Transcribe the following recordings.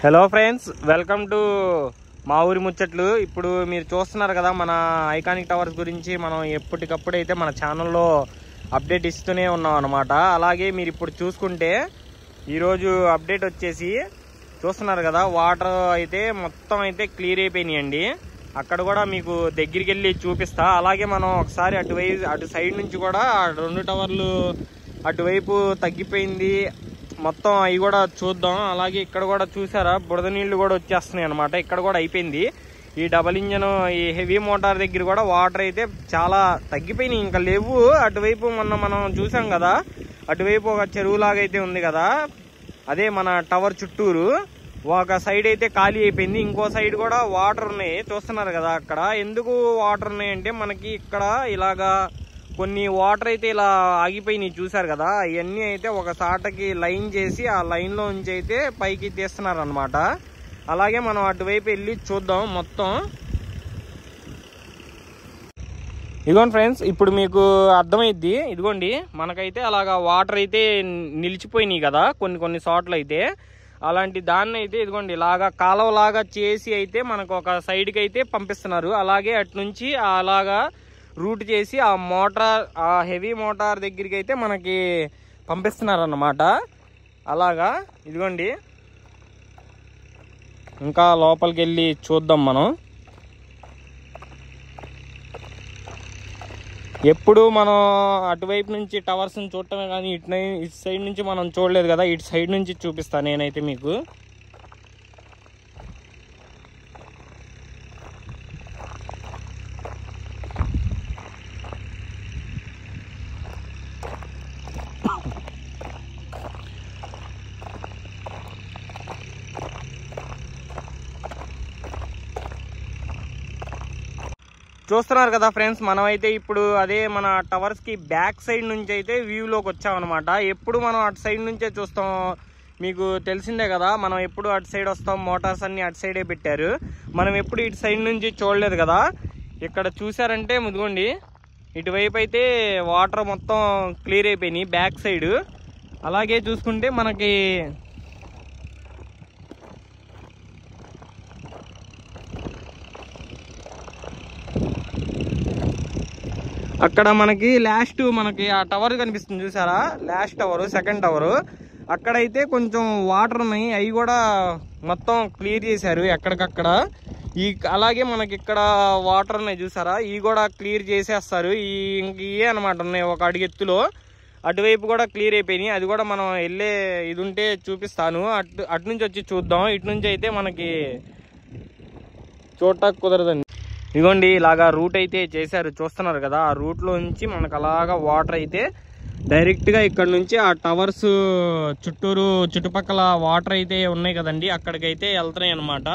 Hello friends, welcome to మా ఊరి ముచ్చట్లు. ఇప్పుడు మీరు చూస్తున్నారు కదా మన ఐకానిక్ టవర్స్ గురించి మనం ఎప్పటికప్పుడు అయితే మన ఛానల్లో అప్డేట్ ఇస్తూనే ఉన్నాం అన్నమాట. అలాగే మీరు ఇప్పుడు చూసుకుంటే ఈరోజు అప్డేట్ వచ్చేసి చూస్తున్నారు కదా, వాటర్ అయితే మొత్తం అయితే క్లియర్ అయిపోయినాయండి. అక్కడ కూడా మీకు దగ్గరికి వెళ్ళి చూపిస్తా. అలాగే మనం ఒకసారి అటు సైడ్ నుంచి కూడా 2 టవర్లు అటువైపు తగ్గిపోయింది మొత్తం, అవి కూడా చూద్దాం. అలాగే ఇక్కడ కూడా చూసారా బురద నీళ్లు కూడా వచ్చేస్తున్నాయి అనమాట. ఇక్కడ కూడా అయిపోయింది. ఈ డబల్ ఇంజన్ ఈ హెవీ మోటార్ దగ్గర కూడా వాటర్ అయితే చాలా తగ్గిపోయినాయి, ఇంకా లేవు. అటువైపు మనం చూసాం కదా, అటువైపు ఒక చెరువు లాగా అయితే ఉంది కదా, అదే మన టవర్ చుట్టూరు ఒక సైడ్ అయితే ఖాళీ అయిపోయింది. ఇంకో సైడ్ కూడా వాటర్ ఉన్నాయి, చూస్తున్నారు కదా. అక్కడ ఎందుకు వాటర్ ఉన్నాయి అంటే మనకి ఇక్కడ ఇలాగా కొన్ని వాటర్ అయితే ఇలా ఆగిపోయినాయి, చూసారు కదా. అవన్నీ అయితే ఒక సాటకి లైన్ చేసి ఆ లైన్ లో నుంచి అయితే పైకి తీస్తున్నారు అనమాట. అలాగే మనం అటువైపు వెళ్ళి చూద్దాం మొత్తం. ఇదిగోండి ఫ్రెండ్స్, ఇప్పుడు మీకు అర్థమైద్ది. ఇదిగోండి మనకైతే అలాగా వాటర్ అయితే నిలిచిపోయినాయి కదా కొన్ని చోట్ల అయితే. అలాంటి దాన్ని అయితే ఇదిగోండి ఇలాగా కాలువలాగా చేసి అయితే మనకు ఒక సైడ్కి అయితే పంపిస్తున్నారు. అలాగే అటు నుంచి అలాగా రూట్ చేసి ఆ మోటార్, ఆ హెవీ మోటార్ దగ్గరికి అయితే మనకి పంపిస్తున్నారు అన్నమాట. అలాగా ఇదిగోండి ఇంకా లోపలికి వెళ్ళి చూద్దాం మనం. ఎప్పుడు మనం అటువైపు నుంచి టవర్స్ని చూడటమే కానీ ఇటు సైడ్ నుంచి మనం చూడలేదు కదా. ఇటు సైడ్ నుంచి చూపిస్తాను నేనైతే మీకు. చూస్తున్నారు కదా ఫ్రెండ్స్, మనమైతే ఇప్పుడు అదే మన టవర్స్ కి బ్యాక్ సైడ్ నుంచి అయితే వ్యూలోకి వచ్చామన్నమాట. ఎప్పుడు మనం అటు సైడ్ నుంచే చూస్తాం, మీకు తెలిసిందే కదా. మనం ఎప్పుడు అటు సైడ్ వస్తాం, మోటార్స్ అన్ని అటు సైడే పెట్టారు. మనం ఎప్పుడు ఇటు సైడ్ నుంచి చూడలేదు కదా. ఇక్కడ చూసారంటే ఇదిగోండి ఇటువైపు అయితే వాటర్ మొత్తం క్లియర్ అయిపోయినాయి బ్యాక్ సైడ్. అలాగే చూసుకుంటే మనకి అక్కడ మనకి మనకి ఆ టవర్ కనిపిస్తుంది చూసారా, లాస్ట్ టవర్, సెకండ్ టవర్. అక్కడైతే కొంచెం వాటర్ ఉన్నాయి, అవి కూడా మొత్తం క్లియర్ చేశారు ఎక్కడికక్కడ. అలాగే మనకి ఇక్కడ వాటర్ ఉన్నాయి చూసారా, ఇవి కూడా క్లియర్ చేసేస్తారు. ఇవే అనమాట ఉన్నాయి ఒక అడుగు ఎత్తులో. అటువైపు కూడా క్లియర్ అయిపోయినాయి. అది కూడా మనం వెళ్ళే ఇది ఉంటే చూపిస్తాను. అటు నుంచి వచ్చి చూద్దాం. ఇటు నుంచి అయితే మనకి చూడటానికి కుదరదండి. ఇదిగోండి ఇలాగా రూట్ అయితే చేశారు, చూస్తున్నారు కదా. ఆ రూట్ లో నుంచి మనకు అలాగా వాటర్ అయితే డైరెక్ట్ గా ఇక్కడ నుంచి ఆ టవర్స్ చుట్టుపక్కల వాటర్ అయితే ఉన్నాయి కదండి, అక్కడికైతే వెళ్తున్నాయి అన్నమాట.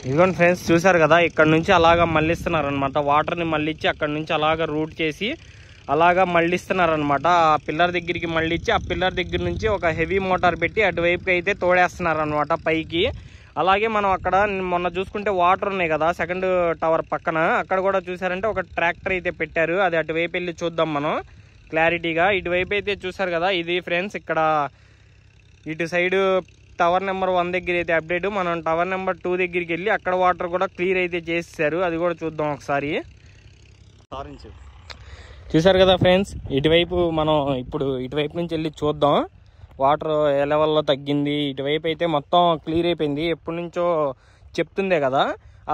ఇదిగోండి ఫ్రెండ్స్, చూసారు కదా, ఇక్కడ నుంచి అలాగా మళ్ళిస్తున్నారు అనమాట. వాటర్ని మళ్ళించి అక్కడ నుంచి అలాగా రూట్ చేసి అలాగా మళ్ళిస్తున్నారు అనమాట. ఆ పిల్లర్ దగ్గరికి మళ్ళించి ఆ పిల్లర్ దగ్గర నుంచి ఒక హెవీ మోటార్ పెట్టి అటువైపుకి అయితే తోడేస్తున్నారు అనమాట పైకి. అలాగే మనం అక్కడ మొన్న చూసుకుంటే వాటర్ ఉన్నాయి కదా సెకండ్ టవర్ పక్కన, అక్కడ కూడా చూసారంటే ఒక ట్రాక్టర్ అయితే పెట్టారు. అది అటువైపు వెళ్ళి చూద్దాం మనం క్లారిటీగా. ఇటువైపు అయితే చూసారు కదా, ఇది ఫ్రెండ్స్ ఇక్కడ ఇటు సైడ్ టవర్ నెంబర్ 1 దగ్గర అయితే అప్డేట్. మనం టవర్ నెంబర్ 2 దగ్గరికి వెళ్ళి అక్కడ వాటర్ కూడా క్లియర్ అయితే చేసేసారు. అది కూడా చూద్దాం ఒకసారి. చూసారు కదా ఫ్రెండ్స్, ఇటువైపు మనం ఇప్పుడు ఇటువైపు నుంచి వెళ్ళి చూద్దాం. వాటర్ ఏ లెవెల్లో తగ్గింది. ఇటువైపు అయితే మొత్తం క్లియర్ అయిపోయింది, ఎప్పటి నుంచో చెప్తుందే కదా.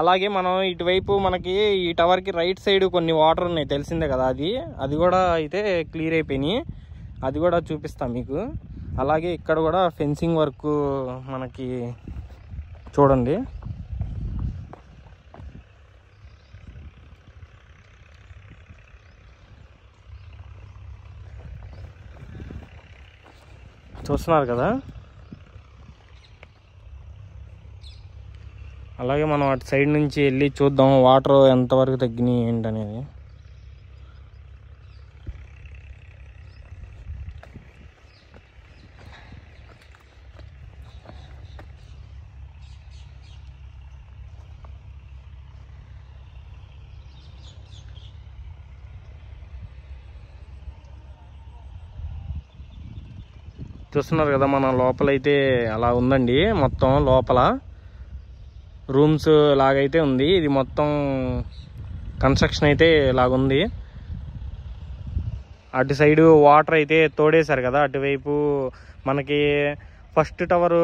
అలాగే మనం ఇటువైపు మనకి ఈ టవర్కి రైట్ సైడ్ కొన్ని వాటర్ ఉన్నాయి, తెలిసిందే కదా. అది కూడా అయితే క్లియర్ అయిపోయినాయి, అది కూడా చూపిస్తాం మీకు. అలాగే ఇక్కడ కూడా ఫెన్సింగ్ వర్క్ మనకి చూడండి. చూస్తున్నారు కదా. అలాగే మనం అటు సైడ్ నుంచి వెళ్ళి చూద్దాం వాటర్ ఎంతవరకు తగ్గినాయి ఏంటనేది. చూస్తున్నారు కదా మన లోపలైతే అలా ఉందండి. మొత్తం లోపల రూమ్స్ లాగైతే ఉంది. ఇది మొత్తం కన్స్ట్రక్షన్ అయితే ఇలాగుంది. అటు సైడు వాటర్ అయితే తోడేశారు కదా, అటువైపు మనకి ఫస్ట్ టవర్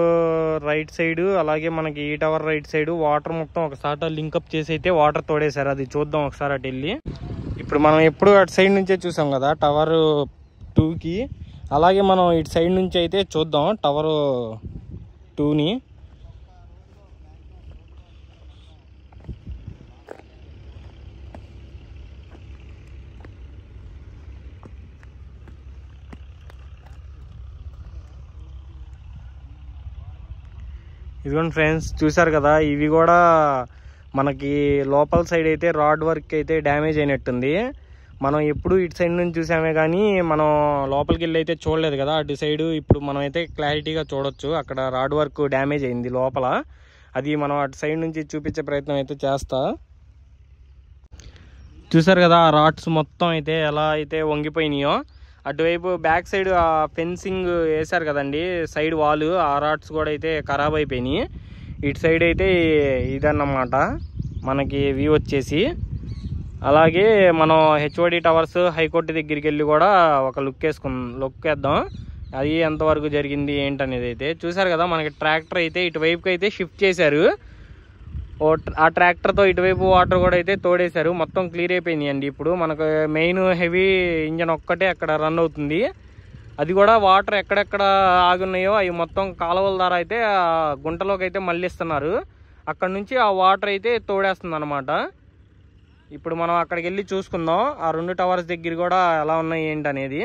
రైట్ సైడు, అలాగే మనకి ఈ టవర్ రైట్ సైడు వాటర్ మొత్తం ఒకసారి లింకప్ చేసి అయితే వాటర్ తోడేశారు. అది చూద్దాం ఒకసారి అటు వెళ్ళి. ఇప్పుడు మనం ఎప్పుడు అటు సైడ్ నుంచే చూసాం కదా టవర్ 2కి, అలాగే మనం ఇటు సైడ్ నుంచి అయితే చూద్దాం టవర్ 2ని. ఇదిగోండి ఫ్రెండ్స్, చూసారు కదా, ఇవి కూడా మనకి లోపల సైడ్ అయితే రాడ్ వర్క్ అయితే డ్యామేజ్ అయినట్టుంది. మనం ఎప్పుడు ఇటు సైడ్ నుంచి చూసామే కానీ మనం లోపలికి వెళ్ళి అయితే చూడలేదు కదా అటు సైడు. ఇప్పుడు మనం అయితే క్లారిటీగా చూడొచ్చు, అక్కడ రాడ్ వర్క్ డ్యామేజ్ అయింది లోపల. అది మనం అటు సైడ్ నుంచి చూపించే ప్రయత్నం అయితే చేస్తా. చూసారు కదా ఆ రాడ్స్ మొత్తం అయితే ఎలా అయితే వంగిపోయినాయో. అటువైపు బ్యాక్ సైడ్ ఆ ఫెన్సింగ్ వేశారు కదండి సైడ్ వాల్, ఆ రాడ్స్ కూడా అయితే ఖరాబ్ అయిపోయినాయి. ఇటు సైడ్ అయితే ఇదన్నమాట మనకి వ్యూ వచ్చేసి. అలాగే మనం హెచ్ఓడి టవర్స్ హైకోర్టు దగ్గరికి వెళ్ళి కూడా ఒక లుక్ వేద్దాం అది ఎంతవరకు జరిగింది ఏంటనేది. అయితే చూసారు కదా మనకి ట్రాక్టర్ అయితే ఇటువైపుకి అయితే షిఫ్ట్ చేశారు. ఆ ట్రాక్టర్తో ఇటువైపు వాటర్ కూడా అయితే తోడేశారు. మొత్తం క్లియర్ అయిపోయింది అండి. ఇప్పుడు మనకు మెయిన్ హెవీ ఇంజన్ ఒక్కటే అక్కడ రన్ అవుతుంది. అది కూడా వాటర్ ఎక్కడెక్కడ ఆగున్నాయో అవి మొత్తం కాలువల ద్వారా అయితే ఆ గుంటలోకి అయితే మళ్ళిస్తున్నారు. అక్కడ నుంచి ఆ వాటర్ అయితే తోడేస్తుంది అనమాట. ఇప్పుడు మనం అక్కడికి వెళ్ళి చూసుకుందాం ఆ 2 టవర్స్ దగ్గర కూడా ఎలా ఉన్నాయి ఏంటి అనేది.